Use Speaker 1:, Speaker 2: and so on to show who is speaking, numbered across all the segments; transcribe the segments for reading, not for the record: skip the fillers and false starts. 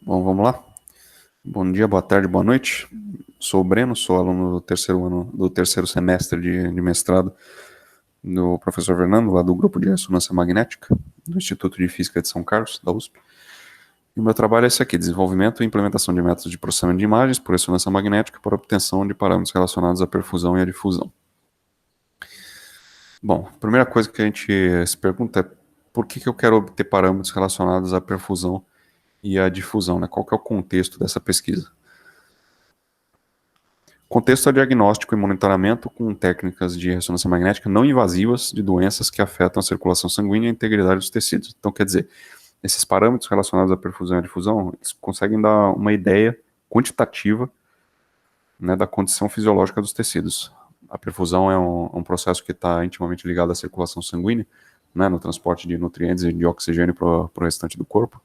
Speaker 1: Bom, vamos lá. Bom dia, boa tarde, boa noite. Sou o Breno, sou aluno do terceiro ano, do terceiro semestre de mestrado do professor Fernando, lá do grupo de ressonância magnética, do Instituto de Física de São Carlos, da USP. E o meu trabalho é esse aqui: desenvolvimento e implementação de métodos de processamento de imagens por ressonância magnética para obtenção de parâmetros relacionados à perfusão e à difusão. Bom, a primeira coisa que a gente se pergunta é por que eu quero obter parâmetros relacionados à perfusão e à difusão, né? Qual que é o contexto dessa pesquisa? Contexto é diagnóstico e monitoramento com técnicas de ressonância magnética não invasivas de doenças que afetam a circulação sanguínea e a integridade dos tecidos. Então, quer dizer, esses parâmetros relacionados à perfusão e à difusão, eles conseguem dar uma ideia quantitativa, né, da condição fisiológica dos tecidos. A perfusão é um processo que está intimamente ligado à circulação sanguínea, né, no transporte de nutrientes e de oxigênio para o restante do corpo.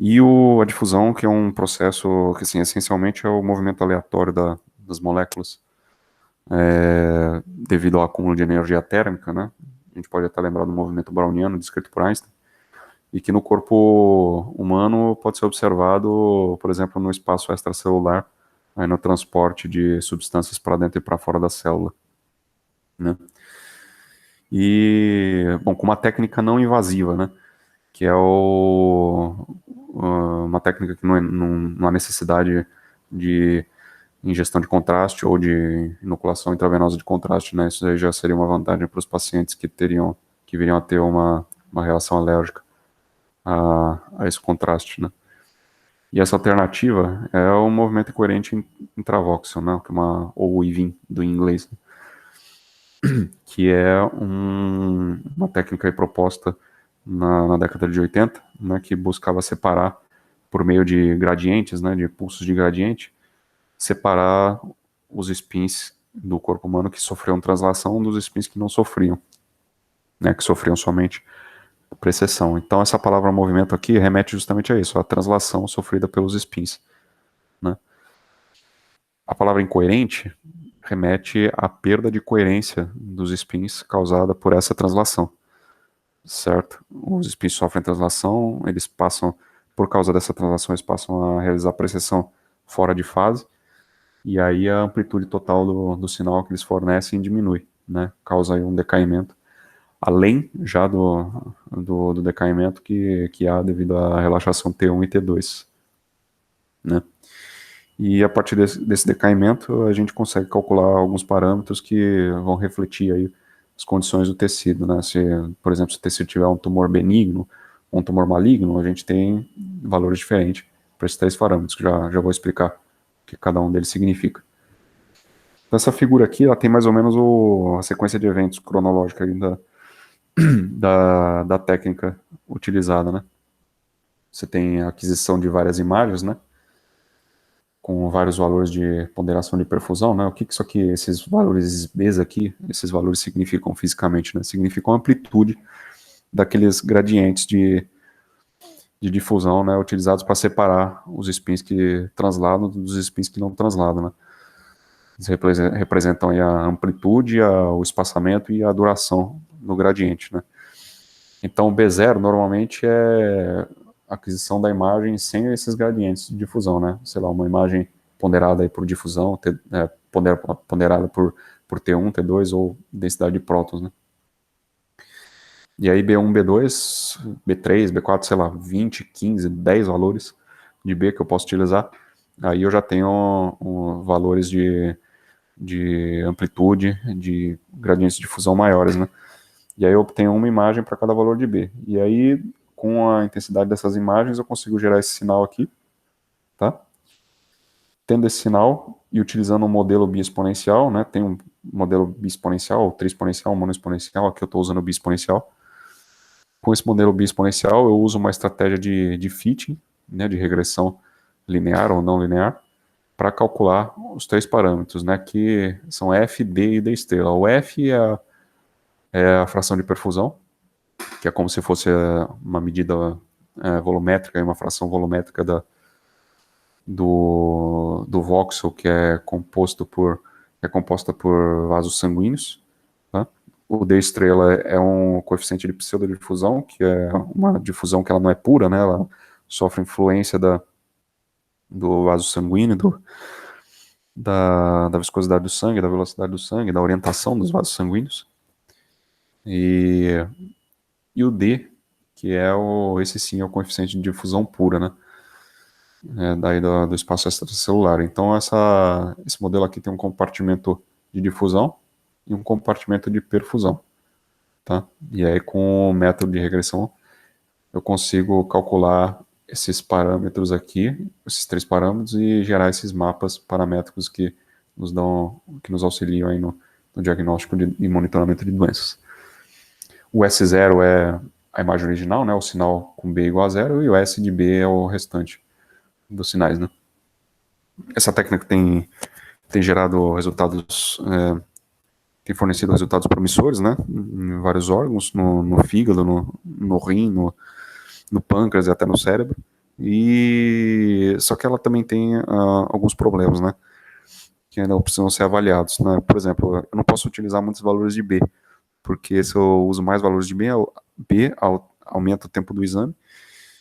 Speaker 1: E a difusão, que é um processo que, assim, essencialmente é o movimento aleatório das moléculas, devido ao acúmulo de energia térmica, né? A gente pode até lembrar do movimento browniano descrito por Einstein, e que no corpo humano pode ser observado, por exemplo, no espaço extracelular, aí no transporte de substâncias para dentro e para fora da célula, né? E, bom, com uma técnica não invasiva, né? Que é uma técnica que não há necessidade de ingestão de contraste ou de inoculação intravenosa de contraste, né? Isso aí já seria uma vantagem para os pacientes que viriam a ter uma reação alérgica a esse contraste, né? E essa alternativa é o movimento incoerente intravoxel, né? Que é ou IVIM do inglês, né? Que é uma técnica proposta na década de 80, né? Que buscava separar por meio de gradientes, né? De pulsos de gradiente, separar os spins do corpo humano que sofriam translação dos spins que não sofriam, né, que sofriam somente precessão. Então essa palavra movimento aqui remete justamente a isso, a translação sofrida pelos spins, né? A palavra incoerente remete à perda de coerência dos spins causada por essa translação, certo? Os spins sofrem translação, eles passam, por causa dessa translação, eles passam a realizar precessão fora de fase, e aí a amplitude total do sinal que eles fornecem diminui, né? Causa aí um decaimento, além já do decaimento que há devido à relaxação T1 e T2, né? E a partir desse decaimento a gente consegue calcular alguns parâmetros que vão refletir aí as condições do tecido, né? Se, por exemplo, se o tecido tiver um tumor benigno ou um tumor maligno, a gente tem valores diferentes para esses três parâmetros, que já vou explicar o que cada um deles significa. Então, essa figura aqui, ela tem mais ou menos a sequência de eventos cronológica aí da técnica utilizada, né? Você tem a aquisição de várias imagens, né? Com vários valores de ponderação de perfusão, né? O que isso aqui, esses valores Bs aqui, esses valores significam fisicamente, né? Significam a amplitude daqueles gradientes de difusão, né? Utilizados para separar os spins que transladam dos spins que não transladam, né? Eles representam aí a amplitude, o espaçamento e a duração no gradiente, né? Então, o B0 normalmente é a aquisição da imagem sem esses gradientes de difusão, né? Sei lá, uma imagem ponderada aí por difusão, ponderada por T1, T2 ou densidade de prótons, né? E aí B1, B2, B3, B4, sei lá, 20, 15, 10 valores de B que eu posso utilizar. Aí eu já tenho valores de amplitude, de gradientes de difusão maiores, né? E aí eu obtenho uma imagem para cada valor de B. E aí, com a intensidade dessas imagens, eu consigo gerar esse sinal aqui, tá? Tendo esse sinal e utilizando um modelo biexponencial, né? Tem um modelo biexponencial, triexponencial, monoexponencial, aqui eu estou usando o biexponencial. Com esse modelo biexponencial, eu uso uma estratégia de fitting, né? De regressão linear ou não linear, para calcular os três parâmetros, né? Que são F, D e D estrela. O F é a fração de perfusão, que é como se fosse uma medida volumétrica, uma fração volumétrica do voxel, que é composta por vasos sanguíneos, tá? O D estrela é um coeficiente de pseudodifusão, que é uma difusão que ela não é pura, né? Ela sofre influência do vaso sanguíneo, da viscosidade do sangue, da velocidade do sangue, da orientação dos vasos sanguíneos. E o D, que esse sim é o coeficiente de difusão pura, né? Daí do espaço extracelular. Então esse modelo aqui tem um compartimento de difusão e um compartimento de perfusão, tá? E aí com o método de regressão eu consigo calcular esses parâmetros aqui, esses 3 parâmetros, e gerar esses mapas paramétricos que nos auxiliam aí no diagnóstico e monitoramento de doenças. O S0 é a imagem original, né, o sinal com B igual a 0, e o S de B é o restante dos sinais, né. Essa técnica tem gerado resultados, tem fornecido resultados promissores, né, em vários órgãos, no fígado, no rim, no pâncreas e até no cérebro. E só que ela também tem alguns problemas, né, que ainda precisam ser avaliados, né. Por exemplo, eu não posso utilizar muitos valores de B, porque se eu uso mais valores de B aumenta o tempo do exame,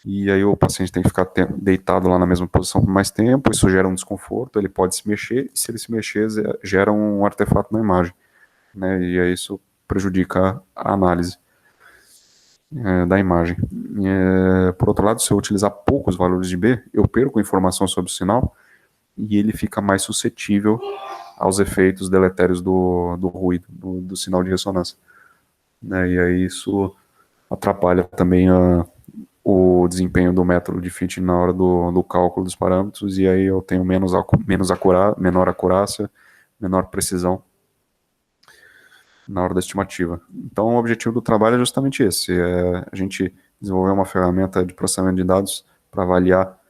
Speaker 1: e aí o paciente tem que ficar deitado lá na mesma posição por mais tempo, isso gera um desconforto, ele pode se mexer, e se ele se mexer, gera um artefato na imagem, né, e aí isso prejudica a análise da imagem. Por outro lado, se eu utilizar poucos valores de B, eu perco informação sobre o sinal, e ele fica mais suscetível aos efeitos deletérios do ruído, do sinal de ressonância, né, e aí isso atrapalha também o desempenho do método de fitting na hora do cálculo dos parâmetros, e aí eu tenho menor acurácia, menor precisão na hora da estimativa. Então o objetivo do trabalho é justamente esse, a gente desenvolver uma ferramenta de processamento de dados para avaliar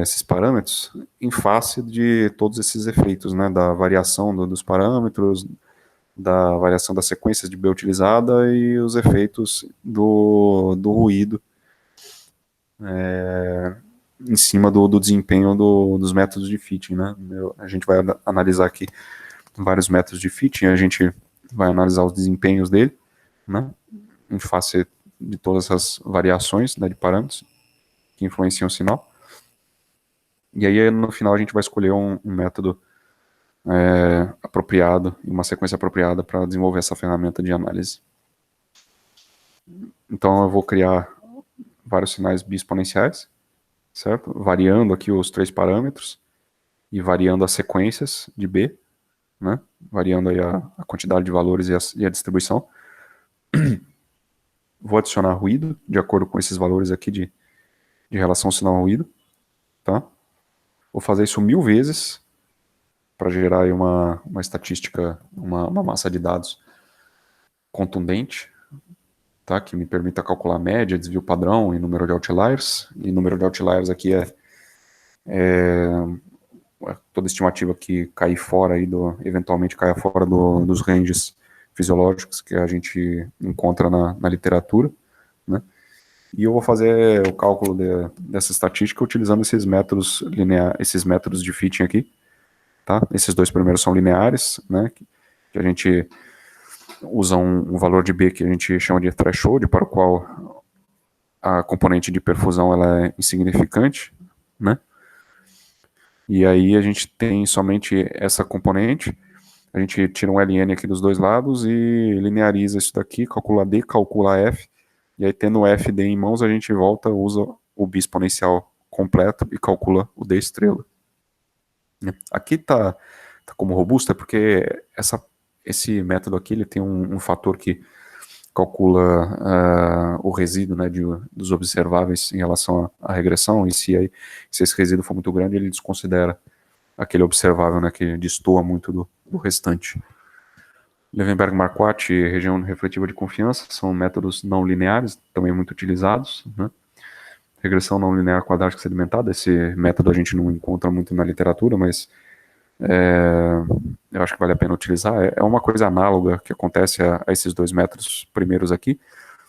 Speaker 1: esses parâmetros em face de todos esses efeitos, né, da variação dos parâmetros, da variação das sequências de B utilizada e os efeitos do ruído em cima do desempenho dos métodos de fitting, né? A gente vai analisar aqui vários métodos de fitting, a gente vai analisar os desempenhos dele, né, em face de todas essas variações, né, de parâmetros que influenciam o sinal. E aí no final a gente vai escolher um método apropriado e uma sequência apropriada para desenvolver essa ferramenta de análise. Então eu vou criar vários sinais biexponenciais, certo? Variando aqui os 3 parâmetros e variando as sequências de B, né? Variando aí a quantidade de valores e a distribuição. Vou adicionar ruído de acordo com esses valores aqui de relação sinal-ruído, tá? Vou fazer isso 1000 vezes para gerar aí uma estatística, uma massa de dados contundente, tá? Que me permita calcular média, desvio padrão e número de outliers. E número de outliers aqui é toda estimativa que cair fora aí eventualmente caia fora dos ranges fisiológicos que a gente encontra na literatura, né? E eu vou fazer o cálculo dessa estatística utilizando esses métodos de fitting aqui, tá? Esses 2 primeiros são lineares, né? Que a gente usa um valor de B que a gente chama de threshold, para o qual a componente de perfusão ela é insignificante, né? E aí a gente tem somente essa componente, a gente tira um ln aqui dos 2 lados e lineariza isso daqui, calcula D, calcula F, e aí tendo o F e D em mãos a gente volta, usa o biexponencial completo e calcula o D estrela. Aqui tá como robusta porque esse método aqui ele tem um fator que calcula o resíduo, né, dos observáveis em relação à regressão, e se esse resíduo for muito grande, ele desconsidera aquele observável, né, que destoa muito do restante. Levenberg-Marquardt e região refletiva de confiança são métodos não lineares, também muito utilizados, né? Regressão não linear quadrática sedimentada, esse método a gente não encontra muito na literatura, mas eu acho que vale a pena utilizar. É uma coisa análoga que acontece a esses 2 métodos primeiros aqui,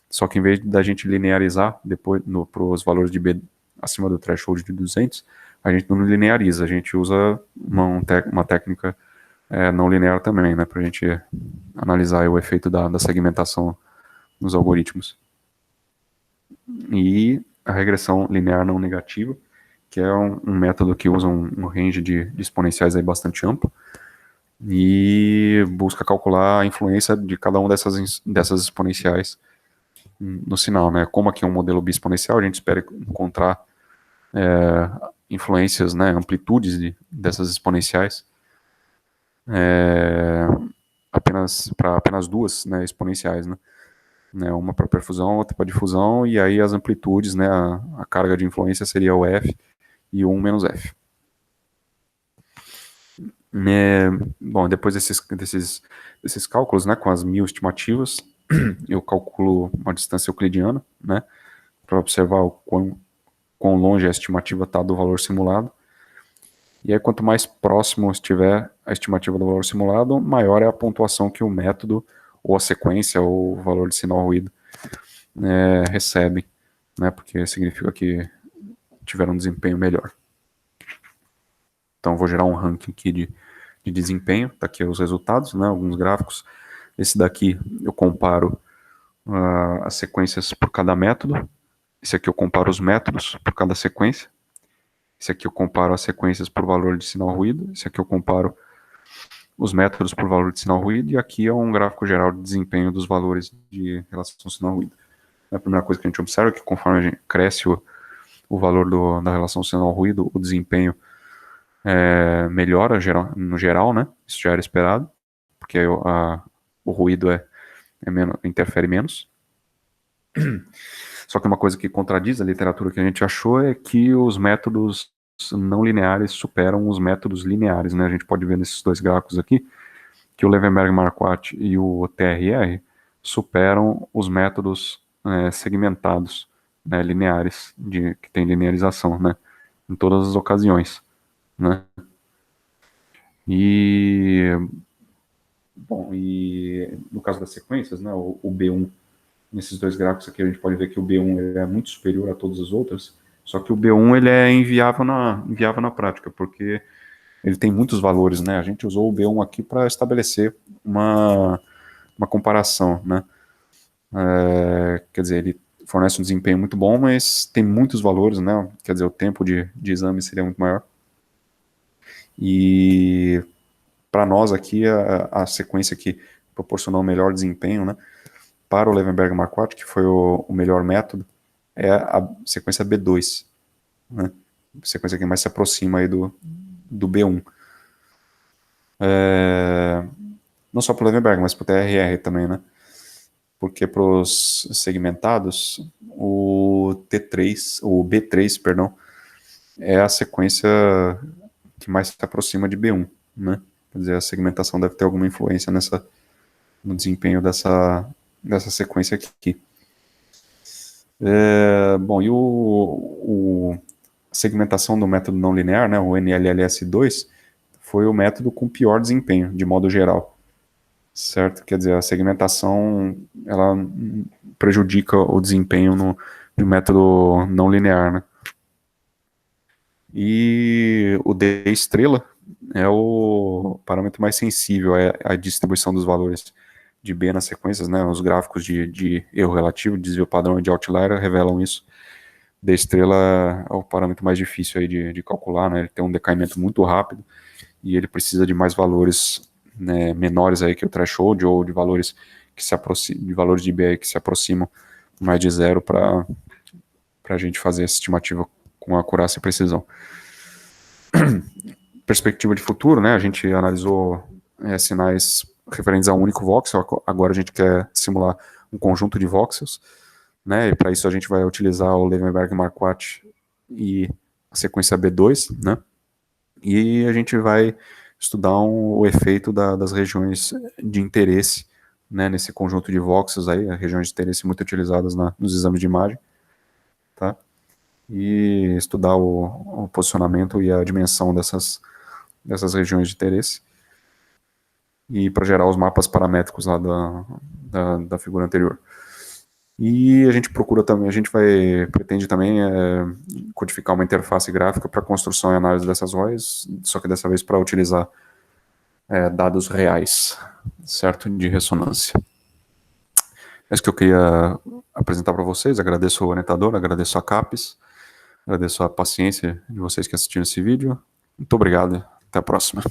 Speaker 1: só que em vez da gente linearizar depois para os valores de B acima do threshold de 200, a gente não lineariza, a gente usa uma técnica não linear também, né, para a gente analisar o efeito da segmentação nos algoritmos. E a regressão linear não negativa, que é um método que usa um range de exponenciais aí bastante amplo e busca calcular a influência de cada uma dessas exponenciais no sinal, né? Como aqui é um modelo biexponencial, a gente espera encontrar influências, né, amplitudes dessas exponenciais para apenas duas, né, exponenciais, né, uma para perfusão, outra para difusão, e aí as amplitudes, né, a carga de influência seria o F e o 1 menos F. Bom, depois desses cálculos, né, com as 1000 estimativas, eu calculo uma distância euclidiana, né, para observar o quão longe a estimativa está do valor simulado. E aí, quanto mais próximo estiver a estimativa do valor simulado, maior é a pontuação que o método, ou a sequência, ou o valor de sinal ruído recebe, né, porque significa que tiveram um desempenho melhor. Então, vou gerar um ranking aqui de desempenho, tá aqui os resultados, né, alguns gráficos. Esse daqui eu comparo as sequências por cada método. Esse aqui eu comparo os métodos por cada sequência. Esse aqui eu comparo as sequências por valor de sinal ruído. Esse aqui eu comparo os métodos por valor de sinal ruído. E aqui é um gráfico geral de desempenho dos valores de relação sinal ruído. A primeira coisa que a gente observa é que conforme a gente cresce o valor da relação sinal ruído, o desempenho melhora no geral, né? Isso já era esperado, porque o ruído interfere menos. Só que uma coisa que contradiz a literatura que a gente achou é que os métodos não lineares superam os métodos lineares, né? A gente pode ver nesses dois gráficos aqui que o Levenberg-Marquardt e o TRR superam os métodos segmentados, né, lineares, que tem linearização, né, em todas as ocasiões, né? E no caso das sequências, né, o B1, nesses dois gráficos aqui a gente pode ver que o B1 ele é muito superior a todas as outras, só que o B1 ele é inviável na prática, porque ele tem muitos valores, né? A gente usou o B1 aqui para estabelecer uma comparação, né? Quer dizer, ele fornece um desempenho muito bom, mas tem muitos valores, né? Quer dizer, o tempo de exame seria muito maior. E para nós aqui, a sequência que proporcionou o melhor desempenho, né? Para o Levenberg-Marquardt, que foi o melhor método, é a sequência B2, né? A sequência que mais se aproxima aí do B1. Não só para o Levenberg, mas para o TRR também, né? Porque para os segmentados, o B3, perdão, é a sequência que mais se aproxima de B1, né? Quer dizer, a segmentação deve ter alguma influência no desempenho dessa sequência aqui. Bom, e a segmentação do método não linear, né, o NLLS2, foi o método com pior desempenho, de modo geral. Certo? Quer dizer, a segmentação, ela prejudica o desempenho no método não linear, né? E o D estrela é o parâmetro mais sensível à distribuição dos valores de B nas sequências, né? Os gráficos de erro relativo, desvio padrão e de outlier revelam isso. D estrela é o parâmetro mais difícil aí de calcular, né? Ele tem um decaimento muito rápido e ele precisa de mais valores, né, menores aí que o threshold, ou de valores de B aí que se aproximam mais de zero para a gente fazer essa estimativa com acurácia e precisão. Perspectiva de futuro, né? A gente analisou sinais referentes a um único voxel. Agora a gente quer simular um conjunto de voxels, né? E para isso a gente vai utilizar o Levenberg-Marquardt e a sequência B2, né? E a gente vai estudar o efeito das regiões de interesse, né, nesse conjunto de voxels aí, as regiões de interesse muito utilizadas nos exames de imagem, tá? E estudar o posicionamento e a dimensão dessas regiões de interesse, e para gerar os mapas paramétricos lá da figura anterior. E a gente pretende também codificar uma interface gráfica para construção e análise dessas ROIs, só que dessa vez para utilizar dados reais, certo? De ressonância. É isso que eu queria apresentar para vocês. Agradeço o orientador, agradeço a CAPES, agradeço a paciência de vocês que assistiram esse vídeo. Muito obrigado. Até a próxima.